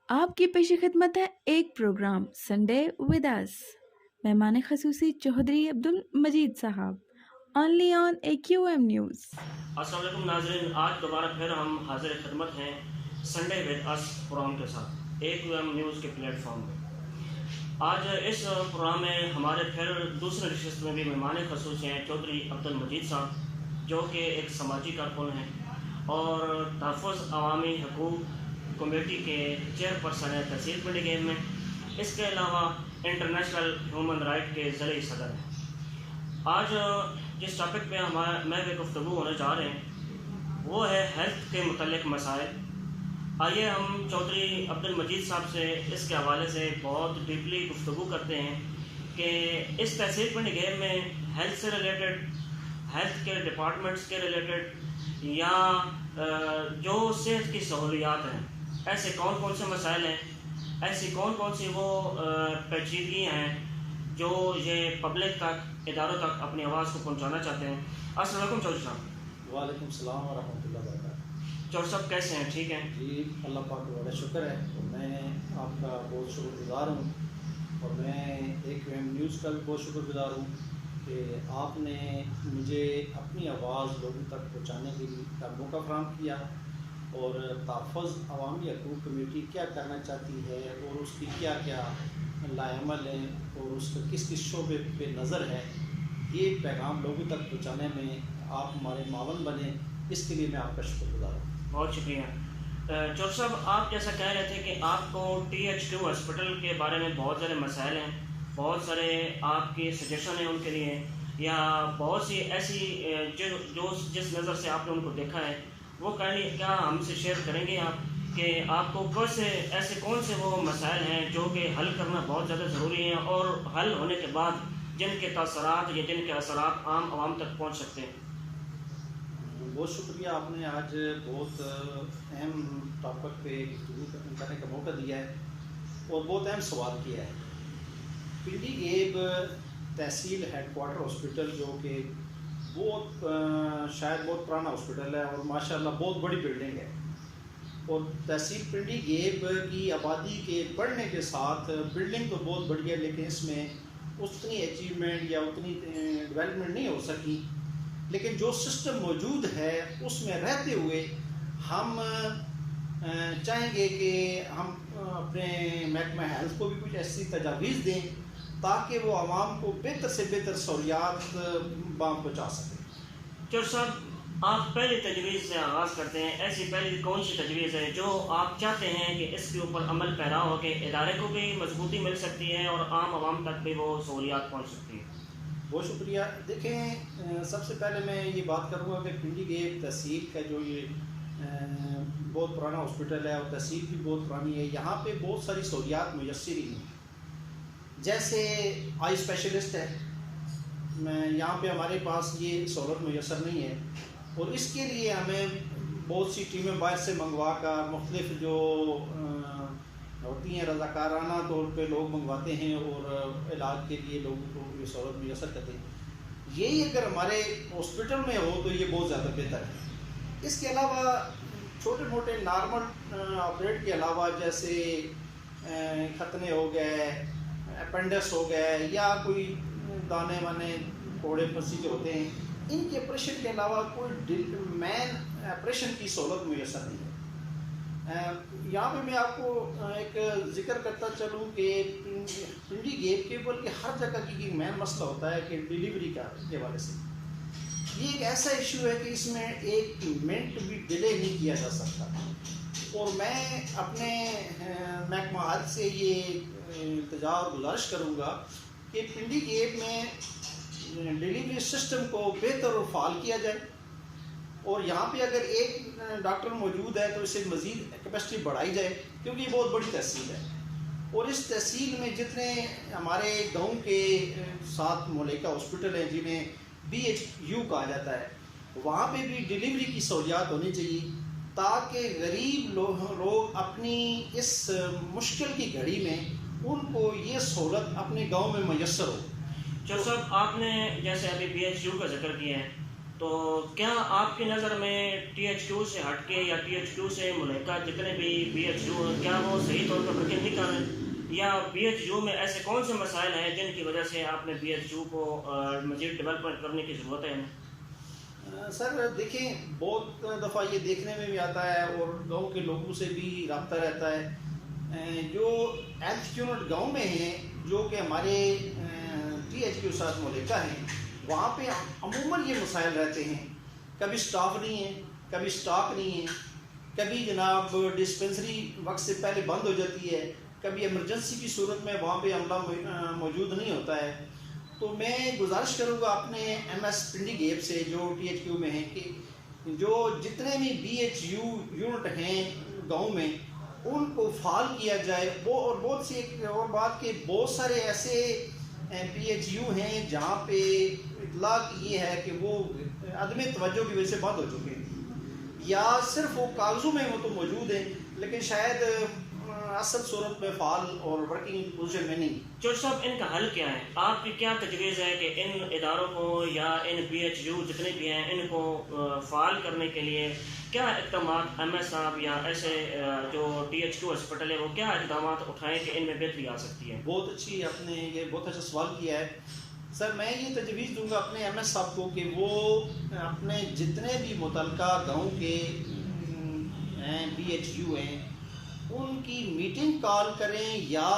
آپ کی پیش خدمت ہے ایک پروگرام سنڈے ود اس، مہمان خصوصی چودھری عبدالمجید صاحب، اونلی آن AQM نیوز۔ السلام علیکم ناظرین، آج دوبارہ پھر ہم حاضر خدمت ہیں سنڈے ود اس پروگرام کے ساتھ AQM نیوز کے پلیٹ فارم پہ۔ آج اس پروگرام میں ہمارے پھر دوسرے نشست میں بھی مہمان خصوصی ہیں چودھری عبدالمجید صاحب، جو کہ ایک سماجی کارکن ہیں اور تحفظ عوامی حقوق کمیٹی کے چیئرپرسن ہیں تحصیل پنڈی گیم میں۔ اس کے علاوہ انٹرنیشنل ہیومن رائٹ کے ذریعی صدر ہیں۔ آج جس ٹاپک پہ میں بھی گفتگو ہونے جا رہے ہیں وہ ہے ہیلتھ کے متعلق مسائل۔ آئیے ہم چودھری عبدالمجید صاحب سے اس کے حوالے سے بہت ڈیپلی گفتگو کرتے ہیں کہ اس تحصیل پنڈی گیم میں ہیلتھ سے ریلیٹڈ، ہیلتھ کے ڈپارٹمنٹس کے ریلیٹڈ یا جو صحت کی سہولیات ہیں، ایسے کون کون سے مسائل ہیں، ایسی کون کون سی وہ پیچیدگیاں ہیں جو یہ پبلک تک، اداروں تک اپنی آواز کو پہنچانا چاہتے ہیں۔ السلام علیکم چودھری صاحب۔ وعلیکم السلام ورحمۃ اللہ وبرکاتہ۔ چودھری صاحب کیسے ہیں؟ ٹھیک ہیں جی، اللہ پاک کا بڑا شکر ہے، میں آپ کا بہت شکر گزار ہوں، اور میں AQM نیوز کا بھی بہت شکر گزار ہوں کہ آپ نے مجھے اپنی آواز لوگوں تک پہنچانے کے لیے کا موقع فراہم کیا، اور تحفظ عوامی حقوق کمیٹی کیا کرنا چاہتی ہے اور اس کی کیا کیا لائے عمل ہیں اور اس کا کس کس شعبے پہ نظر ہے، یہ پیغام لوگوں تک پہنچانے میں آپ ہمارے معاون بنے، اس کے لیے میں آپ کا شکر گزار ہوں۔ بہت شکریہ۔ چودھری صاحب، آپ جیسا کہہ رہے تھے کہ آپ کو THQ ہاسپٹل کے بارے میں بہت سارے مسائل ہیں، بہت سارے آپ کی سجیشن ہیں ان کے لیے، یا بہت سی ایسی جو جس نظر سے آپ نے ان کو دیکھا ہے، وہ کیا ہم سے شیئر کریں گے آپ کہ آپ کو ایسے کون سے وہ مسائل ہیں جو کہ حل کرنا بہت زیادہ ضروری ہیں اور حل ہونے کے بعد جن کے تاثرات یا جن کے اثرات عام عوام تک پہنچ سکتے ہیں؟ بہت شکریہ، آپ نے آج بہت اہم ٹاپک پہ گفتگو کرنے کا موقع دیا ہے اور بہت اہم سوال کیا ہے۔ پنڈی گیب تحصیل ہیڈ کوارٹر ہاسپٹل، جو کہ شاید بہت پرانا ہاسپٹل ہے اور ماشاءاللہ بہت بڑی بلڈنگ ہے، اور تحصیل پنڈی گیب کی آبادی کے بڑھنے کے ساتھ بلڈنگ تو بہت بڑی ہے، لیکن اس میں اتنی اچیومنٹ یا اتنی ڈیولپمنٹ نہیں ہو سکی، لیکن جو سسٹم موجود ہے اس میں رہتے ہوئے ہم چاہیں گے کہ ہم اپنے محکمہ ہیلتھ کو بھی کچھ ایسی تجاویز دیں تاکہ وہ عوام کو بہتر سے بہتر سہولیات پہنچا سکیں۔ چودھری صاحب، آپ پہلی تجویز سے آغاز کرتے ہیں، ایسی پہلی کون سی تجویز ہے جو آپ چاہتے ہیں کہ اس کے اوپر عمل پیرا ہو کے ادارے کو بھی مضبوطی مل سکتی ہے اور عام عوام تک بھی وہ سہولیات پہنچ سکتی ہیں؟ بہت شکریہ۔ دیکھیں، سب سے پہلے میں یہ بات کروں گا کہ پنڈی گیب تحصیل کا جو یہ بہت پرانا ہاسپٹل ہے اور تحصیل بھی بہت پرانی ہے، یہاں پہ بہت ساری سہولیات میسر ہی ہیں، جیسے آئی اسپیشلسٹ ہے، یہاں پہ ہمارے پاس یہ سہولت میسر نہیں ہے، اور اس کے لیے ہمیں بہت سی ٹیمیں باہر سے منگوا کر مختلف جو ہوتی ہیں رضاکارانہ طور پہ لوگ منگواتے ہیں اور علاج کے لیے لوگوں کو یہ سہولت میسر کرتے ہیں۔ یہی اگر ہمارے ہاسپٹل میں ہو تو یہ بہت زیادہ بہتر ہے۔ اس کے علاوہ چھوٹے موٹے نارمل آپریٹ کے علاوہ جیسے ختنے ہو گئے، اپینڈکس ہو گئے، یا کوئی دانے وانے کوڑے پھنسی جو ہوتے ہیں، ان کے آپریشن کے علاوہ کوئی مین آپریشن کی سہولت میسر نہیں ہے۔ یہاں پہ میں آپ کو ایک ذکر کرتا چلوں کہ پنڈی گیب کے بلکہ ہر جگہ کی ایک مین مسئلہ ہوتا ہے کہ ڈیلیوری کا کے حوالے سے یہ ایک ایسا ایشو ہے کہ اس میں ایک منٹ بھی ڈیلے نہیں کیا جا سکتا، اور میں اپنے محکمہ ہیلتھ سے یہ التجا اور گزارش کروں گا کہ پنڈی گیب میں ڈیلیوری سسٹم کو بہتر اور فعال کیا جائے، اور یہاں پہ اگر ایک ڈاکٹر موجود ہے تو اسے مزید کیپیسٹی بڑھائی جائے، کیونکہ یہ بہت بڑی تحصیل ہے، اور اس تحصیل میں جتنے ہمارے گاؤں کے 7 ملکہ ہاسپٹل ہیں جنہیں BHU کہا جاتا ہے، وہاں پہ بھی ڈیلیوری کی سہولیات ہونی چاہیے تاکہ غریب لوگ اپنی اس مشکل کی گھڑی میں ان کو یہ سہولت اپنے گاؤں میں میسر ہو۔ چودھری صاحب، آپ نے جیسے ابھی BHU کا ذکر کیا ہے، تو کیا آپ کی نظر میں ٹی ایچ کیو سے ہٹ کے یا ٹی ایچ کیو سے ملحقہ جتنے بھی بی ایچ یو ہیں کیا وہ صحیح طور پر ورکنگ نہیں کر رہے ہیں، یا بی ایچ یو میں ایسے کون سے مسائل ہیں جن کی وجہ سے آپ نے بی ایچ یو کو مزید ڈیولپمنٹ کرنے کی ضرورت ہے؟ سر دیکھیں، بہت دفعہ یہ دیکھنے میں بھی آتا ہے اور گاؤں کے لوگوں سے بھی رابطہ رہتا ہے، جو ہیلتھ یونٹ گاؤں میں ہیں جو کہ ہمارے ٹی ایچ کے ساتھ ملحقہ ہیں، وہاں پہ عموماً یہ مسائل رہتے ہیں، کبھی سٹاف نہیں ہے، کبھی سٹاک نہیں ہے، کبھی جناب ڈسپنسری وقت سے پہلے بند ہو جاتی ہے، کبھی ایمرجنسی کی صورت میں وہاں پہ عملہ موجود نہیں ہوتا ہے۔ تو میں گزارش کروں گا اپنے ایم ایس پنڈی گیپ سے جو ٹی ایچ کیو میں ہیں کہ جو جتنے بھی بی ایچ یو یونٹ ہیں گاؤں میں ان کو فعال کیا جائے۔ وہ اور بہت سی ایک اور بات کہ بہت سارے ایسے پی ایچ یو ہیں جہاں پہ اطلاع یہ ہے کہ وہ عدم توجہ کی وجہ سے بند ہو چکے ہیں، یا صرف وہ کاغذوں میں وہ تو موجود ہیں لیکن شاید اصل صورت میں فعال اور ورکنگ پوزیشن میں نہیں۔ چور صاحب، ان کا حل کیا ہے؟ آپ کی کیا تجویز ہے کہ ان اداروں کو یا ان بی ایچ یو جتنے بھی ہیں ان کو فعال کرنے کے لیے کیا اقدامات ایم ایس صاحب یا ایسے جو ٹی ایچ کیو ہاسپٹل ہے وہ کیا اقدامات اٹھائیں کہ ان میں بہتری آ سکتی ہے؟ بہت اچھی آپ نے یہ بہت اچھا سوال کیا ہے سر۔ میں یہ تجویز دوں گا اپنے ایم ایس صاحب کو کہ وہ اپنے جتنے بھی متعلقہ گاؤں کے بی ایچ یو ہیں ان کی میٹنگ کال کریں، یا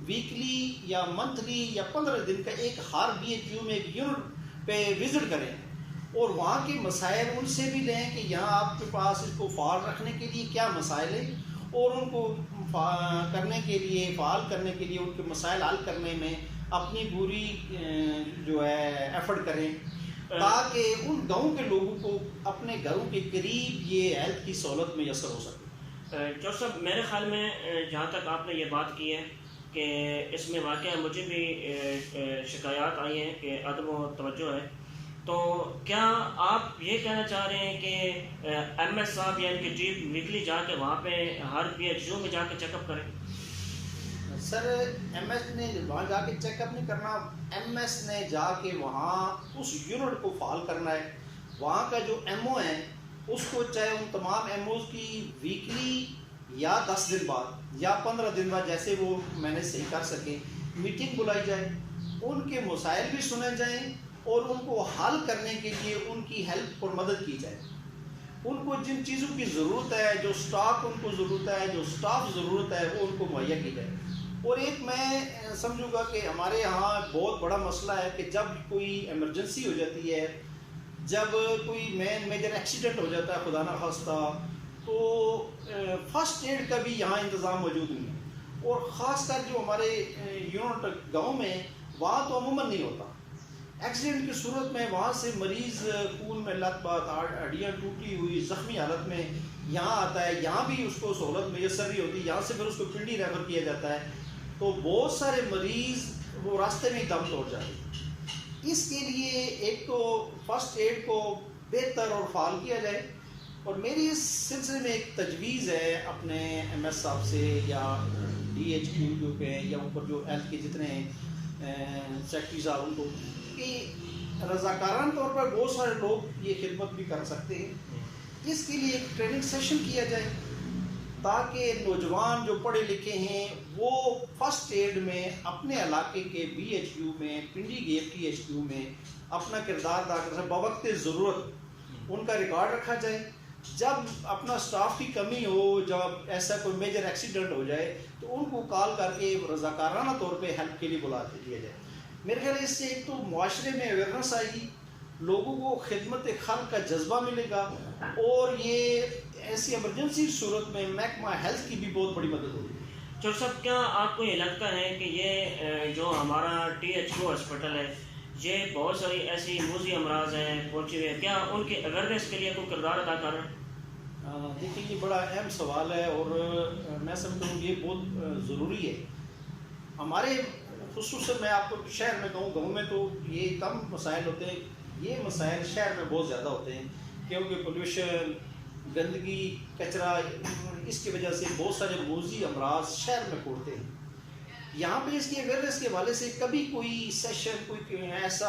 ویکلی یا منتھلی یا 15 دن کا ایک ہر بی ایچ یو میں ایک یونٹ پہ وزٹ کریں اور وہاں کے مسائل ان سے بھی لیں کہ یہاں آپ کے پاس اس کو فعال رکھنے کے لیے کیا مسائل ہیں، اور ان کو کرنے کے لیے فعال کرنے کے لیے ان کے مسائل حل کرنے میں اپنی پوری جو ہے ایفرٹ کریں تاکہ ان گاؤں کے لوگوں کو اپنے گھروں کے قریب یہ ہیلتھ کی سہولت میسر ہو سکے۔ چور صاحب، میرے خیال میں جہاں تک آپ نے یہ بات کی ہے کہ اس میں واقعہ مجھے بھی شکایات آئی ہیں کہ عدم و توجہ ہے، تو کیا آپ یہ کہنا چاہ رہے ہیں کہ ایم ایس صاحب یا ان کی ٹیم ویکلی جا کے وہاں پہ ہر پی ایچ یو میں جا کے چیک اپ کریں؟ سر ایم ایس نے وہاں جا کے چیک اپ نہیں کرنا، ایم ایس نے جا کے وہاں اس یونٹ کو فعال کرنا ہے۔ وہاں کا جو ایم او ہے اس کو چاہے ان تمام ایم اوز کی ویکلی یا 10 دن بعد یا 15 دن بعد جیسے وہ میں نے صحیح کر سکے میٹنگ بلائی جائے، ان کے مسائل بھی سنے جائیں اور ان کو حل کرنے کے لیے ان کی ہیلپ اور مدد کی جائے۔ ان کو جن چیزوں کی ضرورت ہے، جو سٹاک ان کو ضرورت ہے، جو سٹاف ضرورت ہے، وہ ان کو مہیا کی جائے۔ اور ایک میں سمجھوں گا کہ ہمارے یہاں بہت بڑا مسئلہ ہے کہ جب کوئی ایمرجنسی ہو جاتی ہے، جب کوئی میجر ایکسیڈنٹ ہو جاتا ہے خدا نخواستہ، تو فرسٹ ایڈ کا بھی یہاں انتظام موجود نہیں ہے، اور خاص کر جو ہمارے یونٹ گاؤں میں وہاں تو عموماً نہیں ہوتا۔ ایکسیڈنٹ کی صورت میں وہاں سے مریض خون میں لت پت، ہڈیاں ٹوٹی ہوئی زخمی حالت میں یہاں آتا ہے، یہاں بھی اس کو سہولت میسر نہیں ہوتی، یہاں سے پھر اس کو پنڈی ریفر کیا جاتا ہے، تو بہت سارے مریض وہ راستے میں ہی دم توڑ جاتے ہیں۔ اس کے لیے ایک تو فرسٹ ایڈ کو بہتر اور فعال کیا جائے، اور میری اس سلسلے میں ایک تجویز ہے اپنے ایم ایس صاحب سے یا ڈی ایچ کیو جو پہ یا اوپر جو ہیلتھ کے جتنے سیکٹری صاحب ان کو، کہ رضاکارانہ طور پر بہت سارے لوگ یہ خدمت بھی کر سکتے ہیں، اس کے لیے ایک ٹریننگ سیشن کیا جائے تاکہ نوجوان جو پڑھے لکھے ہیں وہ فرسٹ ایڈ میں اپنے علاقے کے بی ایچ یو میں، Pindi Gheb T H U میں اپنا کردار ادا کر سکیں۔ بوقت ضرورت ان کا ریکارڈ رکھا جائے، جب اپنا سٹاف کی کمی ہو، جب ایسا کوئی میجر ایکسیڈنٹ ہو جائے تو ان کو کال کر کے رضاکارانہ طور پہ ہیلپ کے لیے بلا دیا جائے۔ میرے خیال اس سے ایک تو معاشرے میں اویئرنیس آئے گی، لوگوں کو خدمت خلق کا جذبہ ملے گا، اور یہ ایسی ایمرجنسی صورت میں محکمہ ہیلتھ کی بھی بہت بڑی مدد ہوگی۔ چور صاحب، کیا آپ کو یہ لگتا ہے کہ یہ جو ہمارا ٹی ایچ کیو ہاسپٹل ہے یہ بہت ساری ایسی موذی امراض ہیں پہنچے ہوئے، کیا ان کے اویئرنیس کے لیے کوئی کردار ادا کر رہے ہیں؟ دیکھیں یہ بڑا اہم سوال ہے، اور میں سمجھتا ہوں یہ بہت ضروری ہے۔ ہمارے خصوصاً میں آپ کو شہر میں کہوں، گاؤں میں تو یہ کم مسائل ہوتے ہیں، یہ مسائل شہر میں بہت زیادہ ہوتے ہیں، کیونکہ پولیوشن، گندگی، کچرا، اس کی وجہ سے بہت سارے موذی امراض شہر میں پھوٹتے ہیں۔ یہاں پہ اس کی اویئرنیس کے حوالے سے کبھی کوئی سیشن، کوئی ایسا